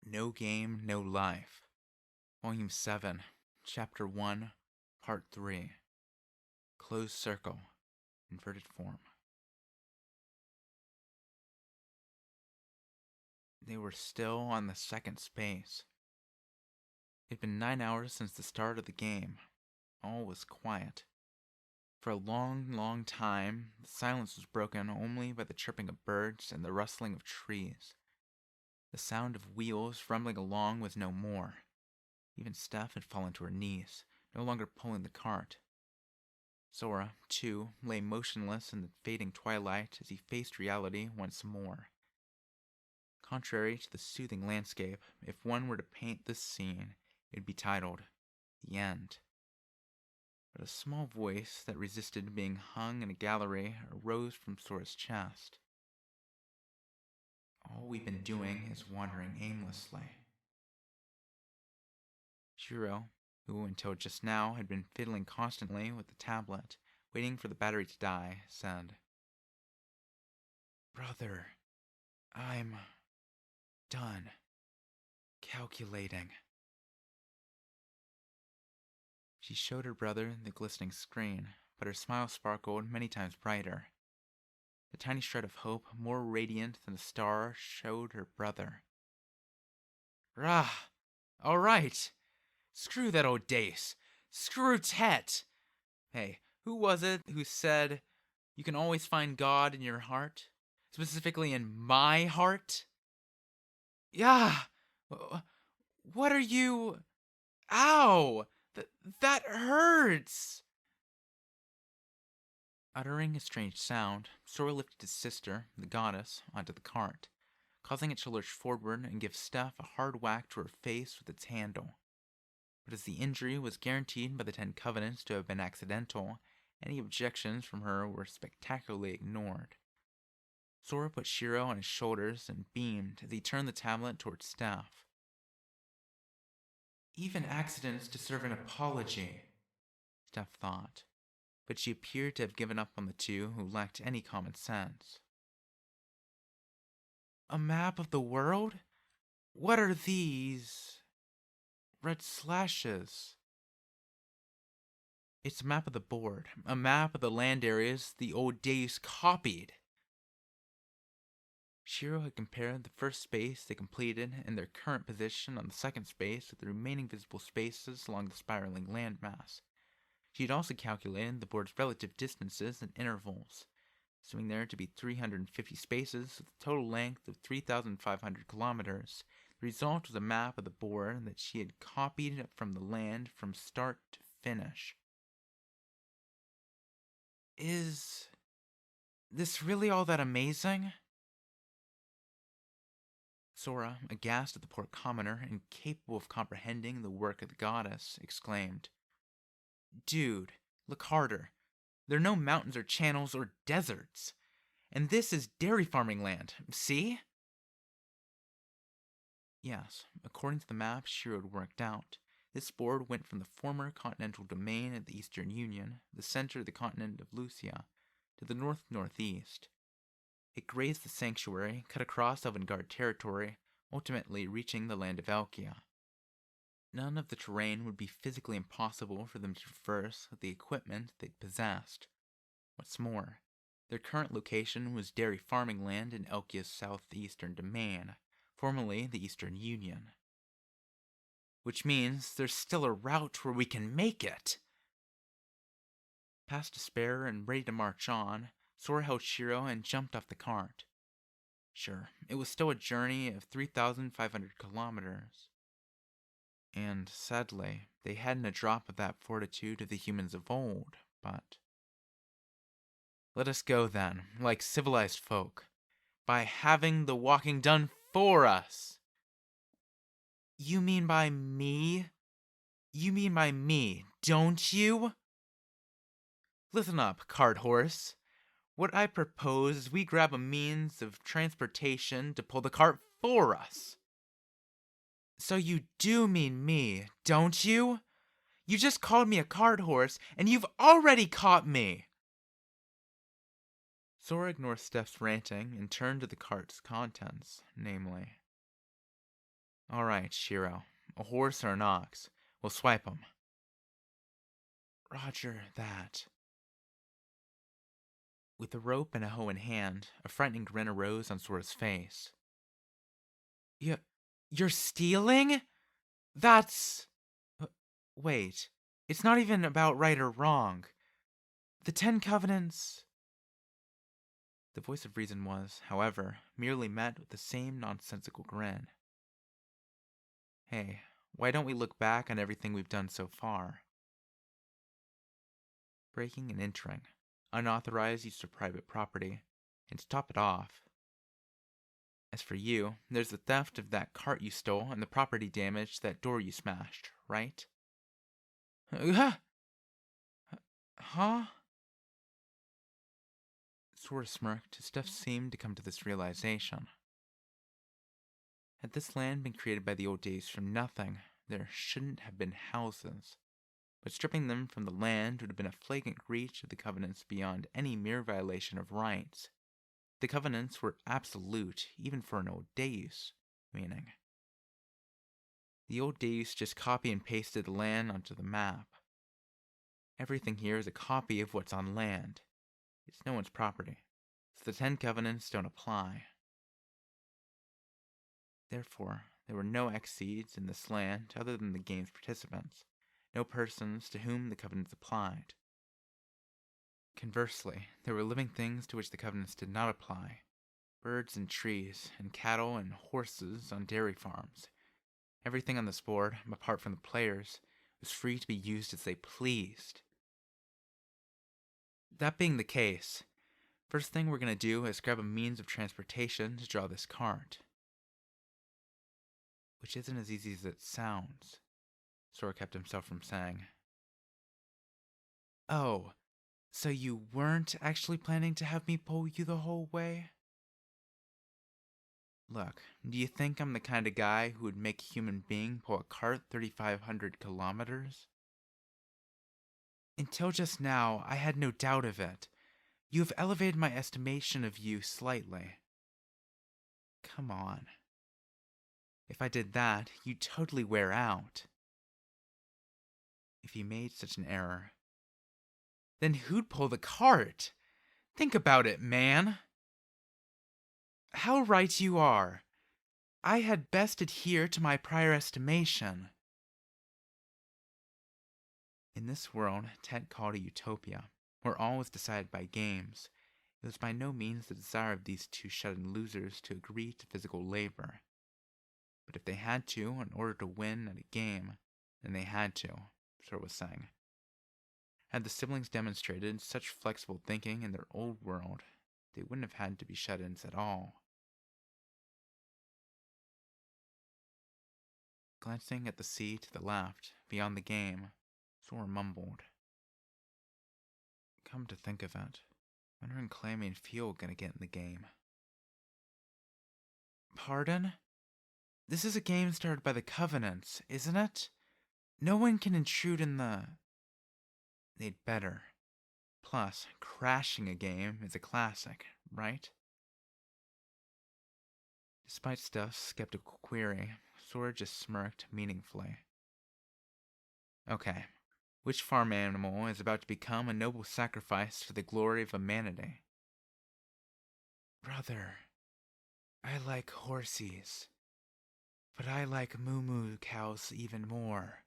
No Game, No Life, Volume 7, Chapter 1, Part 3, Closed Circle, Inverted Form. They were still on the second space. It had been 9 hours since the start of the game. All was quiet. For a long time, the silence was broken only by the chirping of birds and the rustling of trees. The sound of wheels rumbling along was no more. Even Steph had fallen to her knees, no longer pulling the cart. Sora, too, lay motionless in the fading twilight as he faced reality once more. Contrary to the soothing landscape, if one were to paint this scene, it would be titled, The End. But a small voice that resisted being hung in a gallery arose from Sora's chest. All we've been doing is wandering aimlessly. Shiro, who until just now had been fiddling constantly with the tablet, waiting for the battery to die, said, "Brother, I'm done calculating." She showed her brother the glistening screen, but her smile sparkled many times brighter. The tiny shred of hope, more radiant than a star, showed her brother. Rah! All right! Screw that old Dace! Screw Tet! Hey, who was it who said you can always find God in your heart? Specifically in my heart? Yeah! What are you... Ow! That hurts! Uttering a strange sound, Sora lifted his sister, the goddess, onto the cart, causing it to lurch forward and give Steph a hard whack to her face with its handle. But as the injury was guaranteed by the 10 Covenants to have been accidental, any objections from her were spectacularly ignored. Sora put Shiro on his shoulders and beamed as he turned the tablet towards Steph. Even accidents deserve an apology, Steph thought, but she appeared to have given up on the two who lacked any common sense. A map of the world? What are these red slashes? It's a map of the board, a map of the land areas the old Deus copied. Shiro had compared the first space they completed and their current position on the second space with the remaining visible spaces along the spiraling landmass. She had also calculated the board's relative distances and intervals, assuming there to be 350 spaces with a total length of 3,500 kilometers. The result was a map of the board that she had copied from the land from start to finish. Is this really all that amazing? Sora, aghast at the poor commoner, incapable of comprehending the work of the goddess, exclaimed, "Dude, look harder. There are no mountains or channels or deserts. And this is dairy farming land, see?" Yes, according to the map Shiro had worked out, this board went from the former continental domain of the Eastern Union, the center of the continent of Lucia, to the north-northeast. It grazed the sanctuary, cut across avant-garde territory, ultimately reaching the land of Elkia. None of the terrain would be physically impossible for them to traverse with the equipment they possessed. What's more, their current location was dairy farming land in Elkia's southeastern domain, formerly the Eastern Union. Which means there's still a route where we can make it. Past despair and ready to march on, Sora held Shiro and jumped off the cart. Sure, it was still a journey of 3,500 kilometers. And, sadly, they hadn't a drop of that fortitude of the humans of old, but... Let us go then, like civilized folk, by having the walking done for us. You mean by me? You mean by me, don't you? Listen up, cart horse. What I propose is we grab a means of transportation to pull the cart for us. So you do mean me, don't you? You just called me a cart horse, and you've already caught me. Sora ignored Steph's ranting and turned to the cart's contents, namely, All right, Shiro. A horse or an ox? We'll swipe 'em. Roger that. With a rope and a hoe in hand, a frightening grin arose on Sora's face. You, you're stealing? That's... Wait, it's not even about right or wrong. The Ten Covenants... The voice of reason was, however, merely met with the same nonsensical grin. Hey, why don't we look back on everything we've done so far? Breaking and entering, unauthorized use of private property, and to top it off. As for you, there's the theft of that cart you stole and the property damage to that door you smashed, right? Huh? Sora smirked. His stuff seemed to come to this realization. Had this land been created by the old days from nothing, there shouldn't have been houses. But stripping them from the land would have been a flagrant breach of the covenants beyond any mere violation of rights. The covenants were absolute, even for an old Deus, meaning. The old Deus just copy and pasted the land onto the map. Everything here is a copy of what's on land. It's no one's property, so the Ten Covenants don't apply. Therefore, there were no exceeds in this land other than the game's participants, no persons to whom the covenants applied. Conversely, there were living things to which the covenants did not apply, birds and trees, and cattle and horses on dairy farms. Everything on this board, apart from the players, was free to be used as they pleased. That being the case, first thing we're going to do is grab a means of transportation to draw this cart. Which isn't as easy as it sounds, Sora kept himself from saying. Oh, so you weren't actually planning to have me pull you the whole way? Look, do you think I'm the kind of guy who would make a human being pull a cart 3,500 kilometers? Until just now, I had no doubt of it. You have elevated my estimation of you slightly. Come on. If I did that, you'd totally wear out. If you made such an error, then who'd pull the cart? Think about it, man. How right you are. I had best adhere to my prior estimation. In this world Tet called a utopia, where all was decided by games, it was by no means the desire of these two shut-in losers to agree to physical labor. But if they had to in order to win at a game, then they had to, Sora was saying. Had the siblings demonstrated such flexible thinking in their old world, they wouldn't have had to be shut-ins at all. Glancing at the sea to the left, beyond the game, Sora mumbled. Come to think of it, when are Clammy and Fuel gonna get in the game? Pardon? This is a game started by the Covenants, isn't it? No one can intrude in the... They'd better. Plus, crashing a game is a classic, right? Despite Stuff's skeptical query, Sora just smirked meaningfully. Okay, which farm animal is about to become a noble sacrifice for the glory of humanity? Brother, I like horsies, but I like moo-moo cows even more.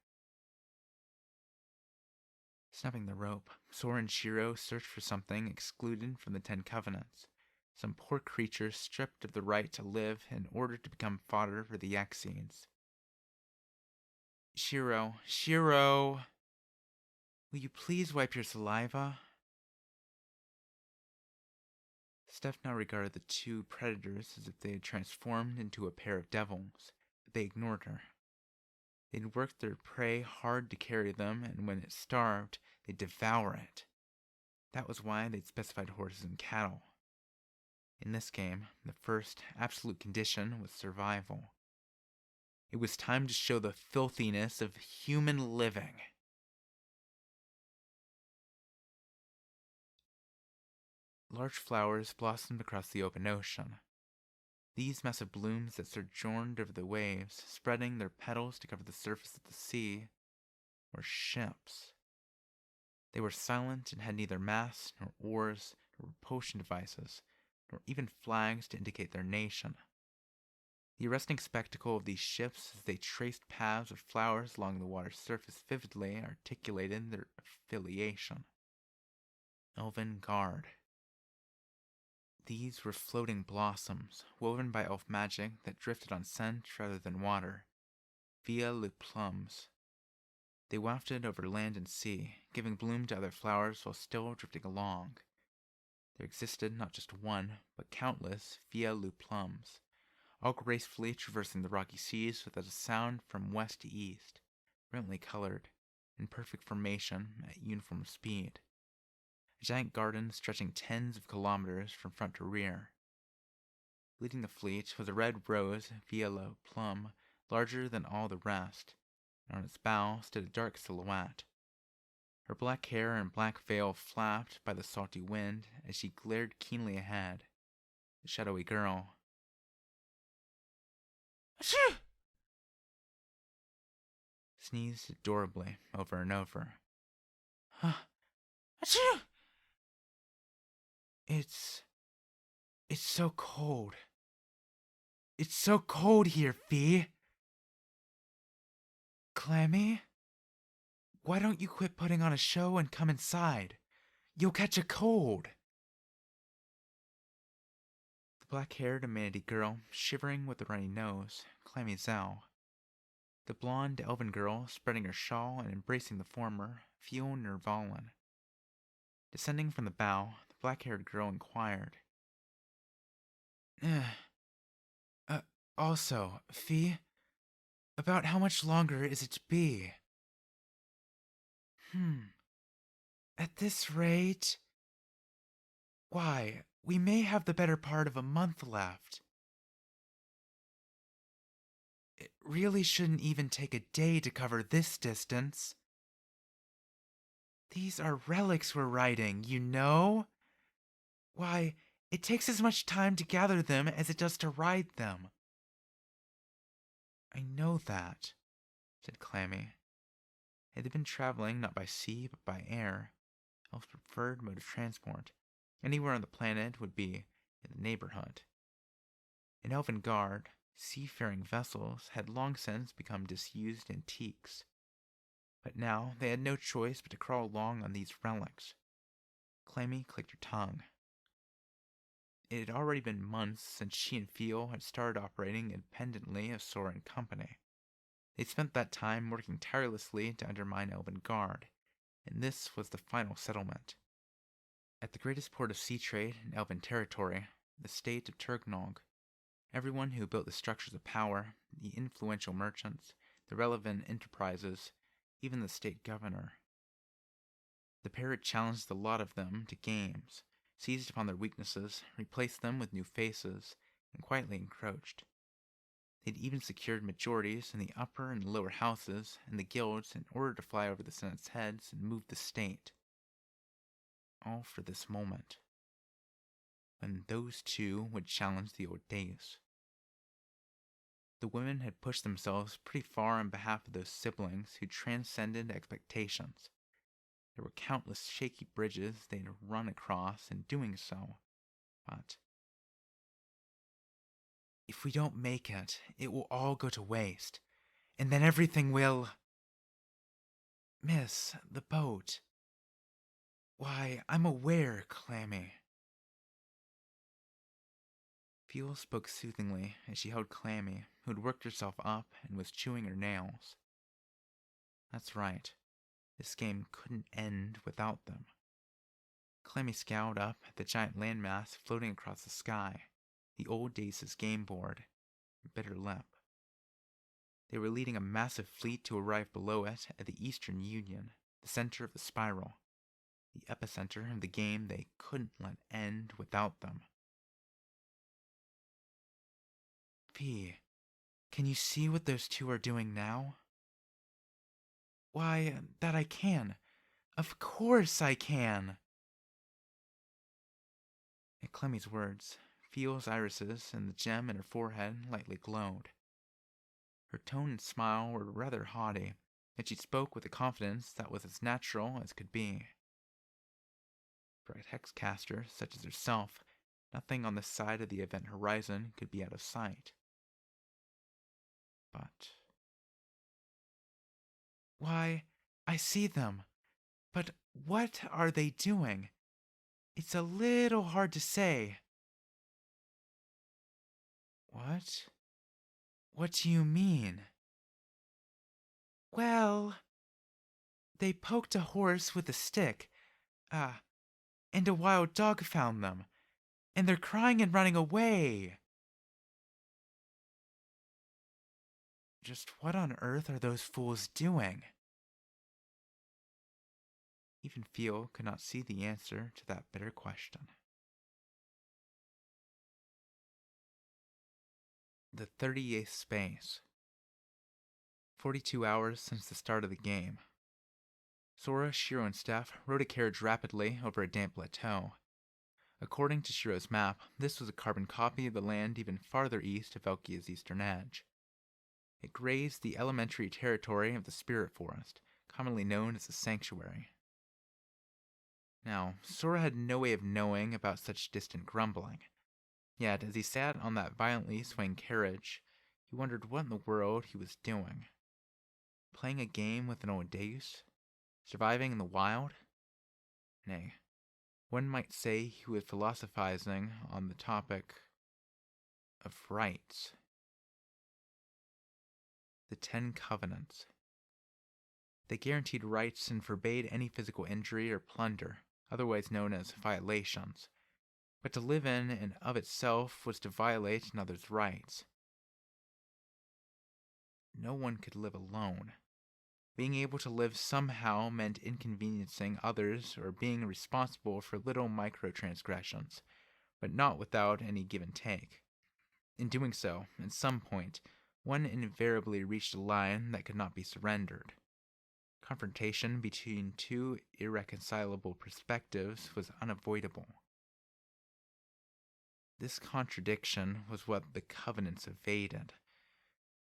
Snapping the rope, Sora and Shiro searched for something excluded from the Ten Covenants. Some poor creature stripped of the right to live in order to become fodder for the Exceeds. Shiro, will you please wipe your saliva? Steph now regarded the two predators as if they had transformed into a pair of devils, but they ignored her. They'd worked their prey hard to carry them, and when it starved, they'd devour it. That was why they'd specified horses and cattle. In this game, the first absolute condition was survival. It was time to show the filthiness of human living. Large flowers blossomed across the open ocean. These massive blooms that sojourned over the waves, spreading their petals to cover the surface of the sea, were ships. They were silent and had neither masts, nor oars, nor propulsion devices, nor even flags to indicate their nation. The arresting spectacle of these ships as they traced paths of flowers along the water's surface vividly articulated their affiliation. Elven Guard. These were floating blossoms, woven by elf magic that drifted on scent rather than water, via le plums. They wafted over land and sea, giving bloom to other flowers while still drifting along. There existed not just one, but countless via le plums, all gracefully traversing the rocky seas without a sound from west to east, brilliantly colored, in perfect formation at uniform speed. A giant garden stretching tens of kilometers from front to rear. Leading the fleet was a red rose via le plum, larger than all the rest, and on its bow stood a dark silhouette. Her black hair and black veil flapped by the salty wind as she glared keenly ahead. The shadowy girl. Achoo! Sneezed adorably over and over. Achoo! It's so cold. It's so cold here, Fee. Clammy? Why don't you quit putting on a show and come inside? You'll catch a cold. The black-haired amenity girl, shivering with a runny nose, Clammy Zhao. The blonde elven girl, spreading her shawl and embracing the former, Fionn Nervalin. Descending from the bow, the black-haired girl inquired. Also, Fee, about how much longer is it to be? At this rate... Why, we may have the better part of a month left. It really shouldn't even take a day to cover this distance. These are relics we're writing, you know? Why, it takes as much time to gather them as it does to ride them. I know that, said Clammy. Had they been traveling not by sea but by air, Elf's preferred mode of transport, anywhere on the planet would be in the neighborhood. In Elven Guard, seafaring vessels had long since become disused antiques. But now they had no choice but to crawl along on these relics. Clammy clicked her tongue. It had already been months since she and Feel had started operating independently of Sora and company. They'd spent that time working tirelessly to undermine Elven Guard, and this was the final settlement. At the greatest port of sea trade in Elven territory, the state of Turgnog, everyone who built the structures of power, the influential merchants, the relevant enterprises, even the state governor. The pair had challenged the lot of them to games, seized upon their weaknesses, replaced them with new faces, and quietly encroached. They'd even secured majorities in the upper and lower houses and the guilds in order to fly over the Senate's heads and move the state. All for this moment, when those two would challenge the old days. The women had pushed themselves pretty far on behalf of those siblings who transcended expectations. There were countless shaky bridges they'd run across in doing so, but if we don't make it, it will all go to waste, and then everything will... Miss, the boat. Why, I'm aware, Clammy. Fuel spoke soothingly as she held Clammy, who had worked herself up and was chewing her nails. That's right. This game couldn't end without them. Clammy scowled up at the giant landmass floating across the sky, the old Dace's game board, and bit her lip. They were leading a massive fleet to arrive below it at the Eastern Union, the center of the spiral, the epicenter of the game they couldn't let end without them. P, can you see what those two are doing now? Why, that I can. Of course I can. At Clemmy's words, Fio's irises and the gem in her forehead lightly glowed. Her tone and smile were rather haughty, yet she spoke with a confidence that was as natural as could be. For a hexcaster such as herself, nothing on this side of the event horizon could be out of sight. But... Why, I see them. But what are they doing? It's a little hard to say. What? What do you mean? Well, they poked a horse with a stick, and a wild dog found them, and they're crying and running away. Just what on earth are those fools doing? Even Fio could not see the answer to that bitter question. The 38th space. 42 hours since the start of the game. Sora, Shiro, and Steph rode a carriage rapidly over a damp plateau. According to Shiro's map, this was a carbon copy of the land even farther east of Velkia's eastern edge. It grazed the elementary territory of the Spirit Forest, commonly known as the Sanctuary. Now, Sora had no way of knowing about such distant grumbling. Yet, as he sat on that violently swaying carriage, he wondered what in the world he was doing. Playing a game with an old Deus? Surviving in the wild? Nay, one might say he was philosophizing on the topic of rights. The 10 Covenants. They guaranteed rights and forbade any physical injury or plunder, otherwise known as violations. But to live in and of itself was to violate another's rights. No one could live alone. Being able to live somehow meant inconveniencing others or being responsible for little microtransgressions, but not without any give and take. In doing so, at some point, one invariably reached a line that could not be surrendered. Confrontation between two irreconcilable perspectives was unavoidable. This contradiction was what the Covenants evaded.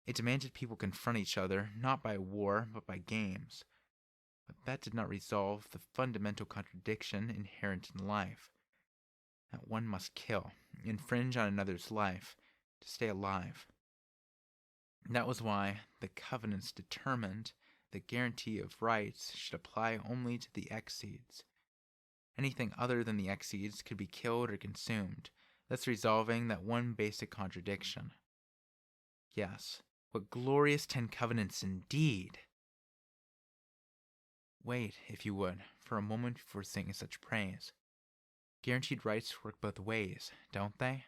It demanded people confront each other not by war but by games. But that did not resolve the fundamental contradiction inherent in life. That one must kill, infringe on another's life, to stay alive. That was why the Covenants determined the guarantee of rights should apply only to the Exceeds. Anything other than the Exceeds could be killed or consumed, thus resolving that one basic contradiction. Yes, what glorious 10 Covenants indeed! Wait, if you would, for a moment before singing such praise. Guaranteed rights work both ways, don't they?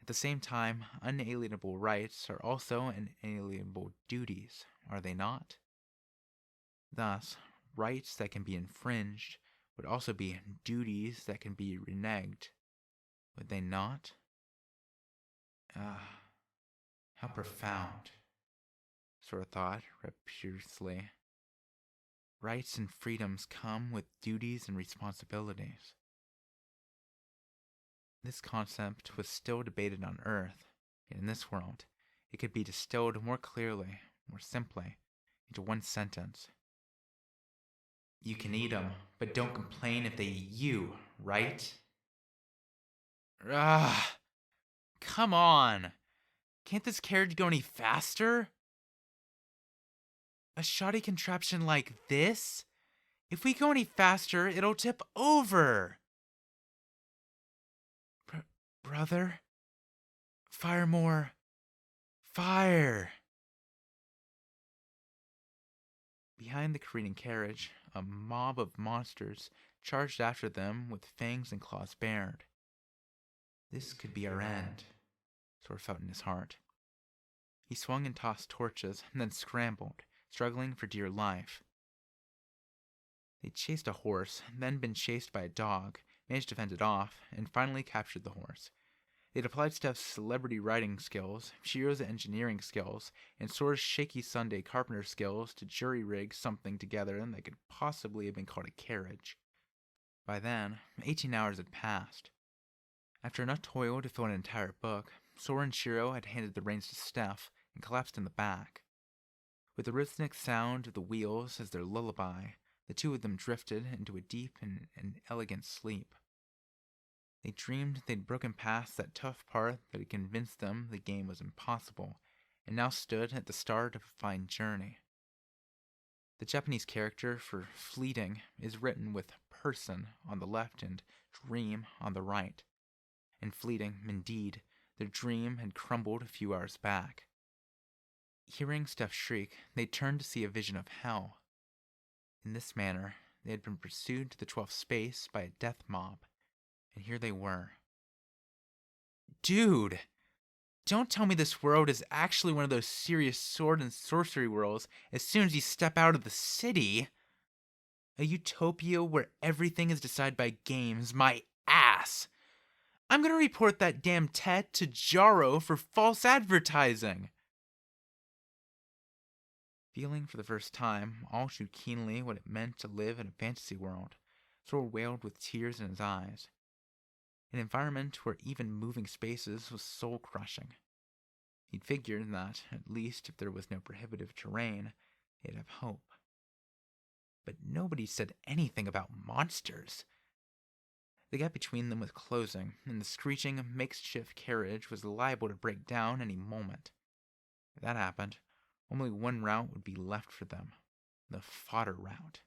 At the same time, unalienable rights are also inalienable duties, are they not? Thus, rights that can be infringed would also be duties that can be reneged, would they not? How profound, Sora thought rapturously. Rights and freedoms come with duties and responsibilities. This concept was still debated on Earth, yet in this world, it could be distilled more clearly, more simply, into one sentence. You can eat 'em, but don't complain if they eat you, right? Come on! Can't this carriage go any faster? A shoddy contraption like this? If we go any faster, it'll tip over! Brother? Fire more. Fire! Behind the careening carriage, a mob of monsters charged after them with fangs and claws bared. This could be our end, Sora felt in his heart. He swung and tossed torches, and then scrambled, struggling for dear life. They chased a horse, then been chased by a dog, managed to fend it off, and finally captured the horse. They'd applied Steph's celebrity riding skills, Shiro's engineering skills, and Sora's shaky Sunday carpenter skills to jury-rig something together that could possibly have been called a carriage. By then, 18 hours had passed. After enough toil to fill an entire book, Sora and Shiro had handed the reins to Steph and collapsed in the back. With the rhythmic sound of the wheels as their lullaby, the two of them drifted into a deep and elegant sleep. They dreamed they'd broken past that tough part that had convinced them the game was impossible, and now stood at the start of a fine journey. The Japanese character for fleeting is written with person on the left and dream on the right. And fleeting, indeed, their dream had crumbled a few hours back. Hearing Steph shriek, they turned to see a vision of hell. In this manner, they had been pursued to the 12th space by a death mob, and here they were. Dude! Don't tell me this world is actually one of those serious sword and sorcery worlds as soon as you step out of the city. A utopia where everything is decided by games, my ass! I'm gonna report that damn Tet to Jaro for false advertising! Feeling for the first time all too keenly what it meant to live in a fantasy world, Sora wailed with tears in his eyes. An environment where even moving spaces was soul-crushing. He'd figured that, at least if there was no prohibitive terrain, they'd have hope. But nobody said anything about monsters. The gap between them was closing, and the screeching makeshift carriage was liable to break down any moment. If that happened, only one route would be left for them, the fodder route.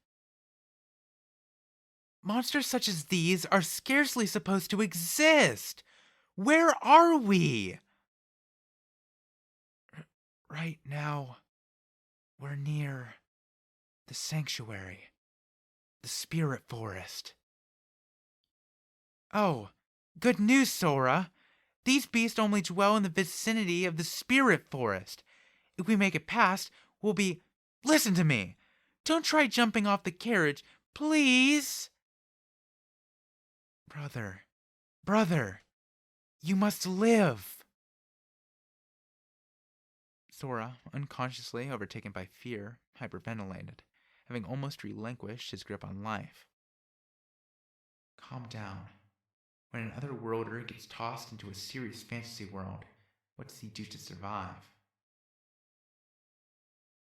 Monsters such as these are scarcely supposed to exist! Where are we? Right now, we're near the sanctuary, the spirit forest. Oh, good news, Sora! These beasts only dwell in the vicinity of the spirit forest. If we make it past, we'll be... Listen to me! Don't try jumping off the carriage, please! Brother, you must live! Sora, unconsciously overtaken by fear, hyperventilated, having almost relinquished his grip on life. Calm down. When an otherworlder gets tossed into a serious fantasy world, what does he do to survive?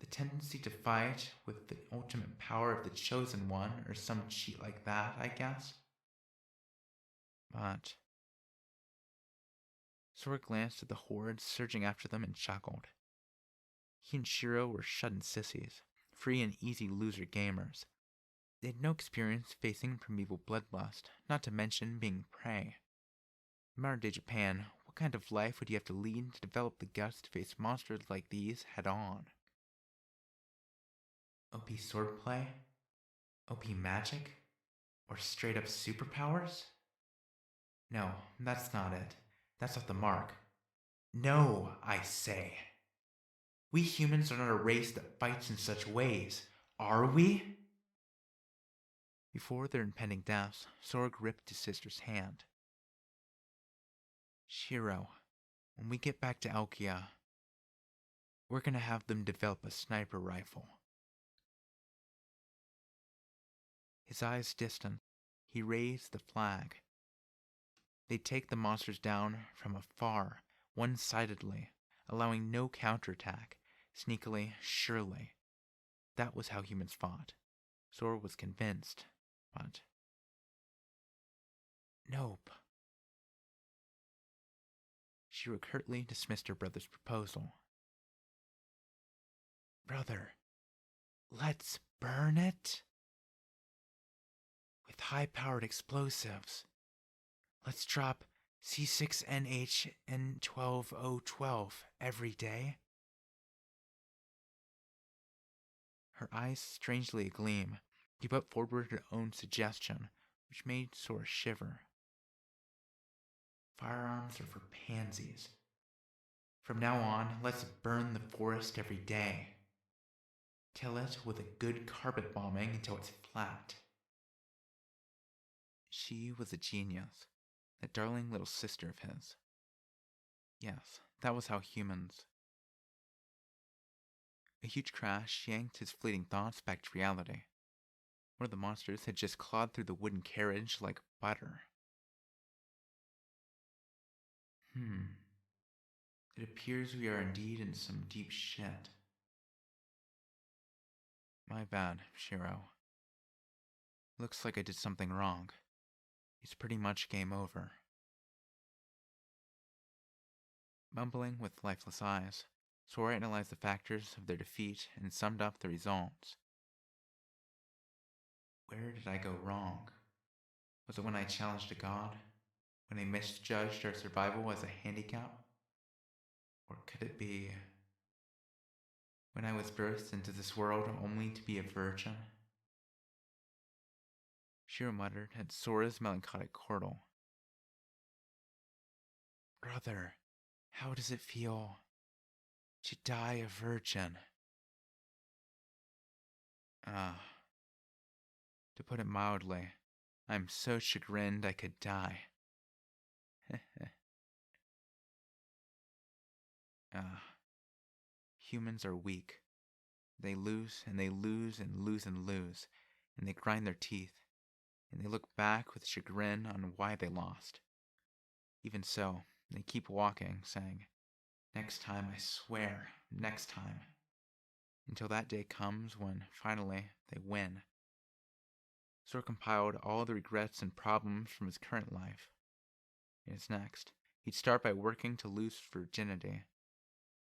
The tendency to fight with the ultimate power of the Chosen One, or some cheat like that, I guess? But... Sora glanced at the horde surging after them and chuckled. He and Shiro were shut-in sissies, free and easy loser gamers. They had no experience facing primeval bloodlust, not to mention being prey. In modern-day Japan, what kind of life would you have to lead to develop the guts to face monsters like these head-on? OP swordplay? OP magic? Or straight-up superpowers? No, that's not it. That's off the mark. No, I say. We humans are not a race that fights in such ways, are we? Before their impending deaths, Sora gripped his sister's hand. Shiro, when we get back to Alkia, we're gonna have them develop a sniper rifle. His eyes distant, he raised the flag. They'd take the monsters down from afar, one-sidedly, allowing no counterattack, sneakily, surely. That was how humans fought. Sora was convinced, but... Nope. Shiro curtly dismissed her brother's proposal. Brother, let's burn it? With high-powered explosives. Let's drop C6NHN12012 every day. Her eyes strangely agleam. She put forward her own suggestion, which made Sora shiver. Firearms are for pansies. From now on, let's burn the forest every day. Kill it with a good carpet bombing until it's flat. She was a genius, that darling little sister of his. Yes, that was how humans... A huge crash yanked his fleeting thoughts back to reality. One of the monsters had just clawed through the wooden carriage like butter. It appears we are indeed in some deep shit. My bad, Shiro. Looks like I did something wrong. It's pretty much game over. Mumbling with lifeless eyes, Sora analyzed the factors of their defeat and summed up the results. Where did I go wrong? Was it when I challenged a god? When I misjudged our survival as a handicap? Or could it be when I was birthed into this world only to be a virgin? Shiro muttered at Sora's melancholic chordal. Brother, how does it feel to die a virgin? To put it mildly, I'm so chagrined I could die. Humans are weak. They lose and they lose and lose and lose, and they grind their teeth, and they look back with chagrin on why they lost. Even so, they keep walking, saying, next time, I swear, next time. Until that day comes when, finally, they win. Sora compiled all the regrets and problems from his current life. In his next, he'd start by working to lose virginity.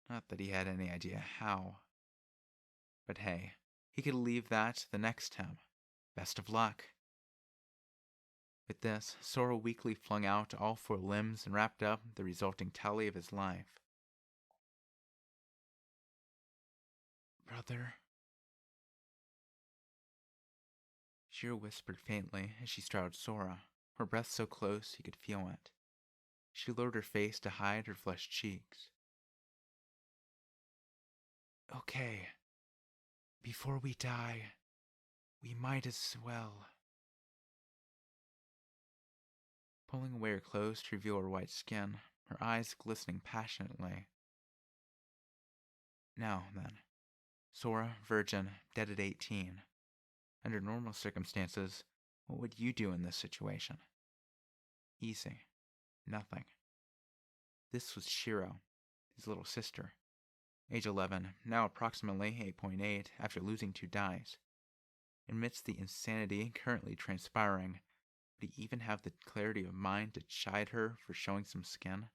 Not that he had any idea how. But hey, he could leave that to the next time. Best of luck. With this, Sora weakly flung out all 4 limbs and wrapped up the resulting tally of his life. Brother? Shiro whispered faintly as she straddled Sora, her breath so close he could feel it. She lowered her face to hide her flushed cheeks. Okay. Before we die, we might as well. Pulling away her clothes to reveal her white skin, her eyes glistening passionately. Now, then. Sora, virgin, dead at 18. Under normal circumstances, what would you do in this situation? Easy. Nothing. This was Shiro, his little sister. Age 11, now approximately 8.8 after losing 2 dice. Amidst the insanity currently transpiring, would he even have the clarity of mind to chide her for showing some skin?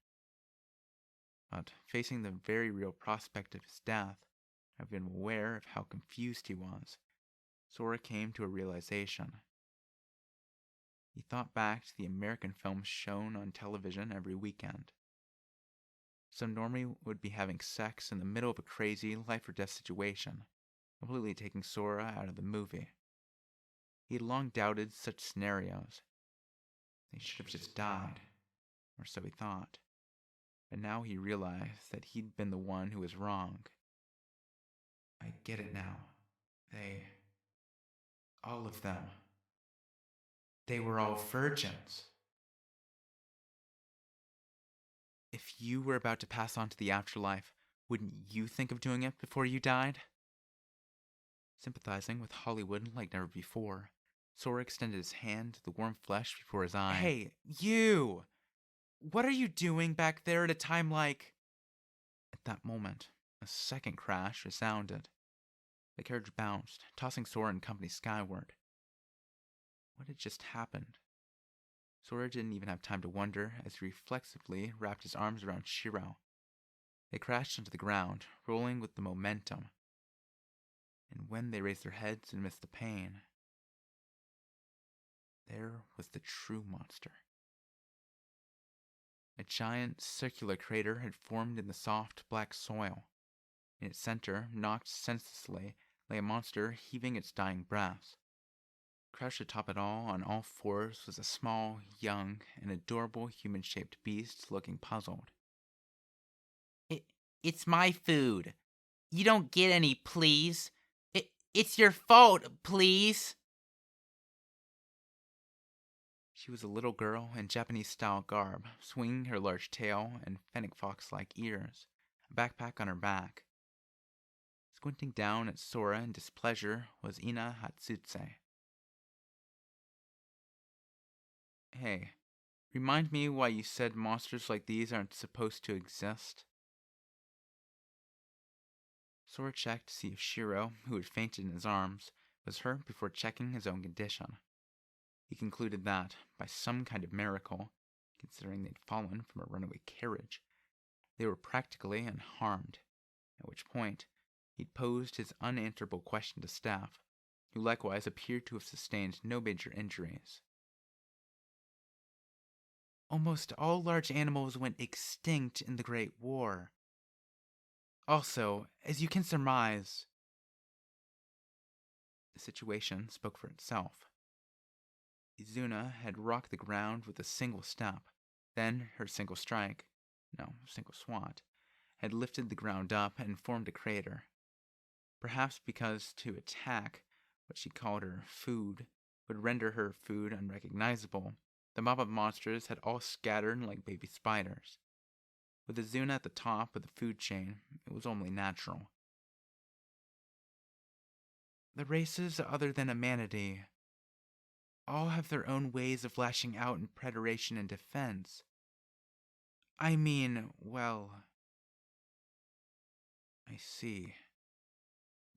But facing the very real prospect of his death, I've been aware of how confused he was. Sora came to a realization. He thought back to the American films shown on television every weekend. Some normie would be having sex in the middle of a crazy life-or-death situation, completely taking Sora out of the movie. He had long doubted such scenarios. They should have just died, or so he thought. But now he realized that he'd been the one who was wrong. I get it now. All of them. They were all virgins. If you were about to pass on to the afterlife, wouldn't you think of doing it before you died? Sympathizing with Hollywood like never before, Sora extended his hand to the warm flesh before his eyes. Hey, you! What are you doing back there at a time like... At that moment, a second crash resounded. The carriage bounced, tossing Sora and company skyward. What had just happened? Sora didn't even have time to wonder as he reflexively wrapped his arms around Shiro. They crashed onto the ground, rolling with the momentum. And when they raised their heads and missed the pain, there was the true monster. A giant circular crater had formed in the soft black soil. In its center, knocked senselessly, lay a monster heaving its dying breaths. Crouched atop it on all 4s, was a small, young, and adorable human-shaped beast looking puzzled. It's my food. You don't get any, please. It's your fault, please. She was a little girl in Japanese-style garb, swinging her large tail and fennec fox-like ears, a backpack on her back. Squinting down at Sora in displeasure was Ina Hatsutse. Hey, Remind me why you said monsters like these aren't supposed to exist? Sora checked to see if Shiro, who had fainted in his arms, was hurt before checking his own condition. He concluded that, by some kind of miracle, considering they'd fallen from a runaway carriage, they were practically unharmed, at which point he'd posed his unanswerable question to Staff, who likewise appeared to have sustained no major injuries. Almost all large animals went extinct in the Great War. Also, as you can surmise, the situation spoke for itself. Izuna had rocked the ground with a single step. Then her single swat, had lifted the ground up and formed a crater. Perhaps because to attack what she called her food would render her food unrecognizable, the mob of monsters had all scattered like baby spiders. With Izuna at the top of the food chain, it was only natural. The races other than Amanity all have their own ways of lashing out in predation and defense. I mean, well, I see,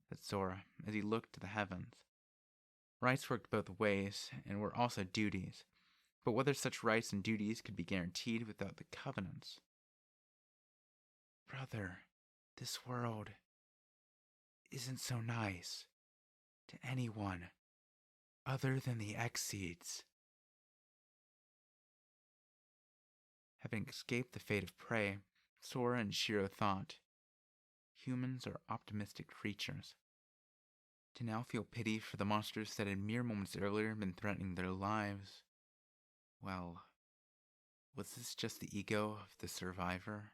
said Sora as he looked to the heavens. Rights worked both ways, and were also duties, but whether such rights and duties could be guaranteed without the covenants. Brother, this world isn't so nice to anyone other than the Exceeds. Having escaped the fate of prey, Sora and Shiro thought, humans are optimistic creatures. To now feel pity for the monsters that had mere moments earlier been threatening their lives, well, was this just the ego of the survivor?